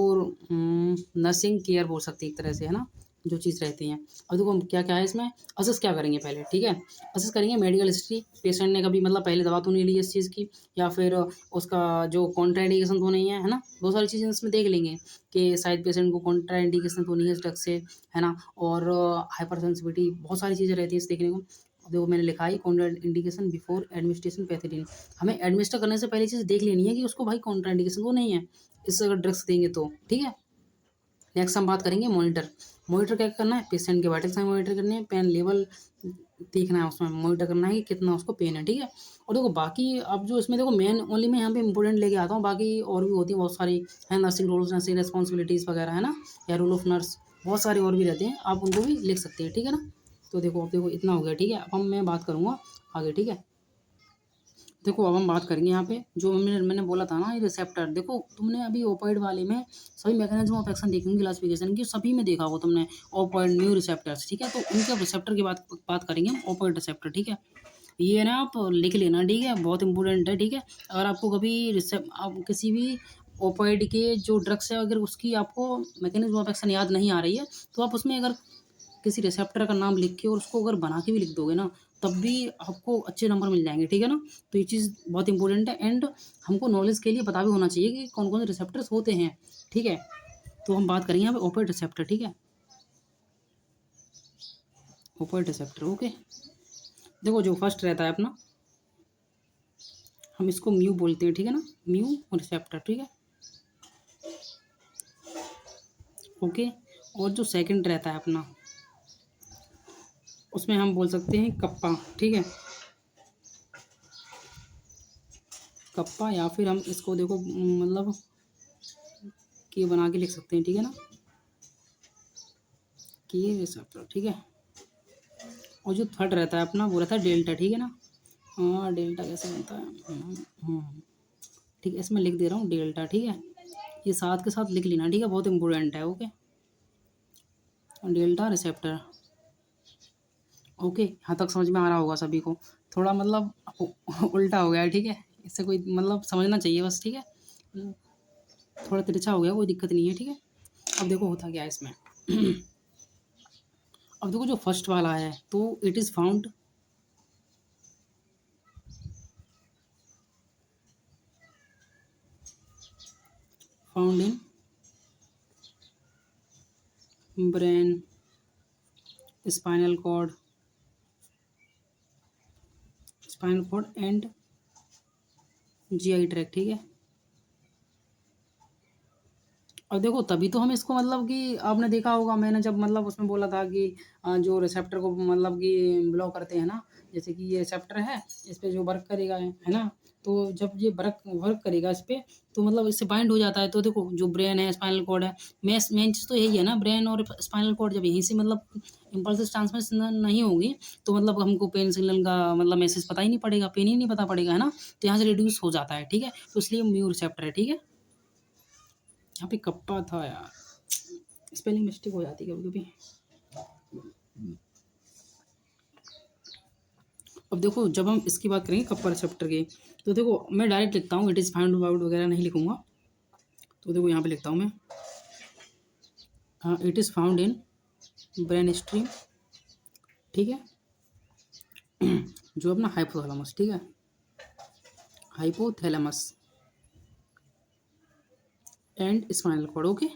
नर्सिंग केयर बोल सकते हैं एक तरह से, है ना, जो चीज़ रहती हैं। अब देखो हम क्या क्या है इसमें, असेस क्या करेंगे पहले, ठीक है। असेस करेंगे मेडिकल हिस्ट्री, पेशेंट ने कभी मतलब पहले दवा तो नहीं ली इस चीज़ की, या फिर उसका जो कॉन्ट्राइंडिकेशन तो नहीं है ना, बहुत सारी चीज़ें इसमें देख लेंगे कि शायद पेशेंट को कॉन्ट्राइंडिकेशन तो नहीं है इस ड्रग से, है ना। और हाइपर सेंसिटिविटी, बहुत सारी चीज़ें रहती हैं इस देखने को। अब देखो मैंने लिखा है कॉन्ट्राइंडिकेशन बिफोर एडमिनिस्ट्रेशन पैथिडीन, हमें एडमिनिस्टर करने से पहले चीज़ देख लेनी है कि उसको भाई कॉन्ट्राइंडिकेशन तो नहीं है इस अगर ड्रग्स देंगे तो, ठीक है। नेक्स्ट हम बात करेंगे मॉनिटर। मॉनिटर क्या करना है, पेशेंट के वाइटल साइन मॉनिटर करने हैं, पेन लेवल देखना है, उसमें मॉनिटर करना है कि कितना उसको पेन है, ठीक है। और देखो बाकी अब जो इसमें देखो मेन ओनली मैं यहाँ पे इंपॉर्टेंट लेके आता हूँ, बाकी और भी होती हैं बहुत सारी, है नर्सिंग रोल्स, नर्सिंग रिस्पॉन्सिबिलिटीज़ वगैरह, है ना, या रूल ऑफ नर्स, बहुत सारे और भी रहते हैं, आप उनको भी लिख सकते हैं, ठीक है ना। तो देखो अब देखो इतना हो गया, ठीक है। अब मैं बात करूँगा आगे, ठीक है। देखो अब हम बात करेंगे यहाँ पे जो मैंने बोला था ना, ये रिसेप्टर, देखो तुमने अभी ओपाइड वाले में सभी मैकेनिज्म ऑफ एक्शन देखेंगे क्लासिफिकेशन की, सभी में देखा होगा तुमने ओपाइड न्यू रिसेप्टर्स, ठीक है। तो उनके रिसेप्टर की बात करेंगे हम, ओपाइड रिसेप्टर, ठीक है। ये ना आप लिख लेना, ठीक है, बहुत इंपॉर्टेंट है, ठीक है। अगर आपको कभी आप किसी भी ओपाइड के जो ड्रग्स है अगर उसकी आपको मैकेनिज्म ऑफ एक्शन याद नहीं आ रही है, तो आप उसमें अगर किसी रिसेप्टर का नाम लिख के और उसको अगर बना के भी लिख दोगे ना, तब भी आपको अच्छे नंबर मिल जाएंगे, ठीक है ना। तो ये चीज़ बहुत इंपॉर्टेंट है, एंड हमको नॉलेज के लिए पता भी होना चाहिए कि कौन कौन से रिसेप्टर्स होते हैं, ठीक है। तो हम बात करेंगे यहाँ पे ओपियोइड रिसेप्टर, ठीक है। Opioid receptor. ओके, देखो जो फर्स्ट रहता है अपना, हम इसको म्यू बोलते हैं, ठीक है ना, म्यू रिसेप्टर, ठीक है। ओके, और जो सेकंड रहता है अपना, उसमें हम बोल सकते हैं कप्पा, ठीक है, कप्पा, या फिर हम इसको देखो मतलब कि बना के लिख सकते हैं, ठीक है ना, कि ये रिसेप्टर, ठीक है। और जो थर्ड रहता है अपना, वो रहता है डेल्टा, ठीक है ना। हाँ, डेल्टा कैसे बनता है, ठीक है, इसमें लिख दे रहा हूँ डेल्टा, ठीक है। ये साथ के साथ लिख लेना, ठीक है, बहुत इंपॉर्टेंट है। Okay, delta receptor. ओके, यहाँ तक समझ में आ रहा होगा सभी को। थोड़ा मतलब उल्टा हो गया है, ठीक है, इससे कोई मतलब समझना चाहिए बस, ठीक है। थोड़ा तिरछा हो गया, कोई दिक्कत नहीं है, ठीक है। अब देखो होता क्या है इसमें। अब देखो जो फर्स्ट वाला है, तो it is found in brain, spinal cord and GI tract, ठीक है। और देखो तभी तो हम इसको मतलब कि आपने देखा होगा, मैंने जब मतलब उसमें बोला था कि जो रिसेप्टर को मतलब कि ब्लॉक करते हैं ना, जैसे कि ये रिसेप्टर है, इस पे जो वर्क करेगा है ना, तो जब ये वर्क वर्क करेगा इस पे, तो मतलब इससे बाइंड हो जाता है। तो देखो जो ब्रेन है, स्पाइनल कॉर्ड है, मेन चीज़ तो यही है ना, ब्रेन और स्पाइनल कॉर्ड जब यहीं से मतलब इम्पल्स ट्रांसमिशन नहीं होगी, तो मतलब हमको पेन सिग्नल का मतलब मैसेज पता ही नहीं पड़ेगा, पेन ही नहीं पता पड़ेगा, है ना। तो यहाँ से रिड्यूस हो जाता है, ठीक है, तो इसलिए म्यू रिसेप्टर है, ठीक है। यहाँ पे कप्पा था यार, स्पेलिंग मिस्टेक हो जाती है कभी कभी। अब देखो जब हम इसकी बात करेंगे कप्पा रिसेप्टर की, तो देखो मैं डायरेक्ट लिखता हूँ, इट इज़ फाउंड आउट वगैरह नहीं लिखूंगा। तो देखो यहाँ पे लिखता हूँ मैं, it is found in brain stream, ठीक है, जो अपना हाइपोथैलेमस, ठीक है, hypothalamus and spinal cord. Okay,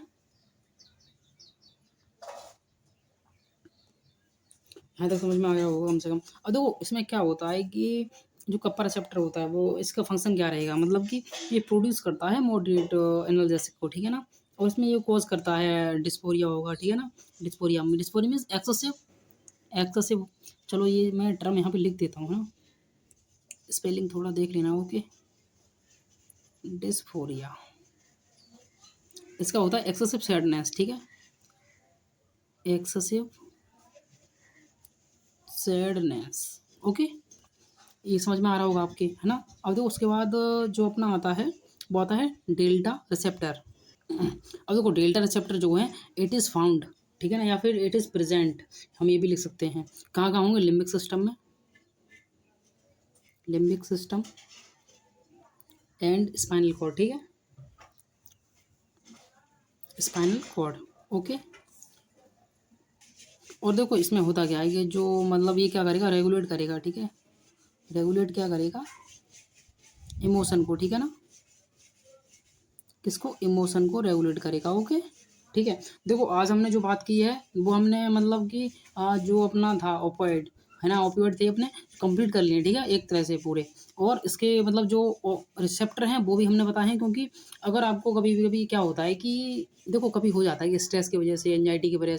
यहाँ तक समझ में आ गया होगा कम से कम। और देखो इसमें क्या होता है कि जो कप्पा रिसेप्टर होता है, वो इसका फंक्शन क्या रहेगा, मतलब कि ये प्रोड्यूस करता है मॉडरेट एनाल्जेसिक को, ठीक है ना। और इसमें ये कॉज करता है डिस्पोरिया होगा, ठीक है ना, डिस्पोरिया मीन्स एक्सेसिव एक्सेसिव। चलो ये मैं टर्म यहाँ पे लिख देता हूँ ना, स्पेलिंग थोड़ा देख लेना। ओके, डिस्फोरिया, इसका होता है एक्सेसिव सैडनेस, ठीक है, एक्सेसिव सैडनेस। ओके, ये समझ में आ रहा होगा आपके, है ना। अब देखो उसके बाद जो अपना आता है, वो आता है डेल्टा रिसेप्टर। अब देखो डेल्टा रिसेप्टर जो है, इट इज़ फाउंड, ठीक है ना, या फिर इट इज़ प्रेजेंट, हम ये भी लिख सकते हैं। कहाँ कहाँ होंगे, लिम्बिक सिस्टम में, limbic system and spinal cord, ठीक है, स्पाइनल कॉर्ड। ओके, और देखो इसमें होता क्या है कि जो मतलब ये क्या करेगा, रेगुलेट करेगा, ठीक है, रेगुलेट क्या करेगा, इमोशन को, ठीक है ना, किसको, इमोशन को रेगुलेट करेगा। ओके, ठीक है। देखो आज हमने जो बात की है, वो हमने मतलब कि जो अपना था ओपियोइड, है ना, ओपियोइड थे अपने, कंप्लीट कर लिए, ठीक है, एक तरह से पूरे। और इसके मतलब जो रिसेप्टर हैं वो भी हमने बताए हैं, क्योंकि अगर आपको कभी कभी क्या होता है कि देखो कभी हो जाता है कि स्ट्रेस की वजह से, एंजाइटी की वजह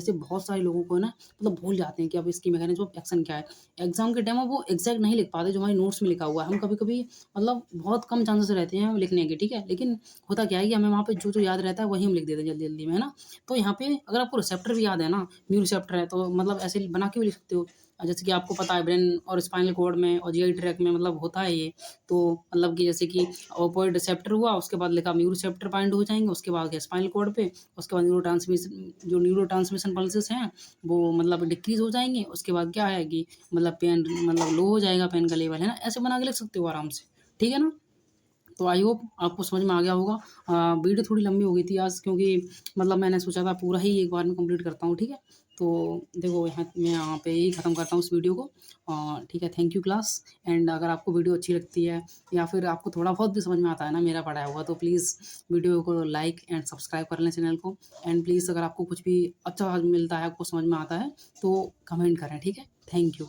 से बहुत सारे लोगों को ना मतलब भूल जाते हैं कि अब इसकी मैकेनिज्म ऑफ एक्शन क्या है। एग्जाम के टाइम में वो एग्जैक्ट नहीं लिख पाते जो हमारे नोट्स में लिखा हुआ है। हम कभी कभी मतलब बहुत कम चांसेस रहते हैं लिखने के, ठीक है, लेकिन होता क्या है कि हमें वहाँ पे जो जो याद रहता है वही हम लिख देते हैं जल्दी जल्दी में, है ना। तो यहाँ पे अगर आपको रिसेप्टर भी याद है ना, म्यू रिसेप्टर है, तो मतलब ऐसे बना के भी लिख सकते हो। जैसे कि आपको पता है ब्रेन और स्पाइनल कॉर्ड में और जीआई ट्रैक में मतलब होता है ये, तो मतलब कि जैसे कि ओपोइड रिसेप्टर हुआ, उसके बाद लिखा म्यू रिसेप्टर बाइंड हो जाएंगे, उसके बाद गया स्पाइनल कॉर्ड पे, उसके बाद न्यूरो ट्रांसमिशन पल्सेस हैं वो मतलब डिक्रीज हो जाएंगे, उसके बाद क्या है कि मतलब पेन मतलब लो हो जाएगा, पेन का लेवल, है ना, ऐसे बना के लिख सकते हो आराम से, ठीक है ना। तो आई होप आपको समझ में आ गया होगा। वीडियो थोड़ी लंबी हो गई थी आज, क्योंकि मतलब मैंने सोचा था पूरा ही एक बार में कंप्लीट करता हूँ, ठीक है। तो देखो मैं यहाँ पे ही ख़त्म करता हूँ इस वीडियो को। ठीक है, थैंक यू क्लास। एंड अगर आपको वीडियो अच्छी लगती है या फिर आपको थोड़ा बहुत भी समझ में आता है ना मेरा पढ़ाया हुआ, तो प्लीज़ वीडियो को लाइक एंड सब्सक्राइब कर लें चैनल को। एंड प्लीज़ अगर आपको कुछ भी अच्छा मिलता है, आपको समझ में आता है, तो कमेंट करें, ठीक है? Thank you.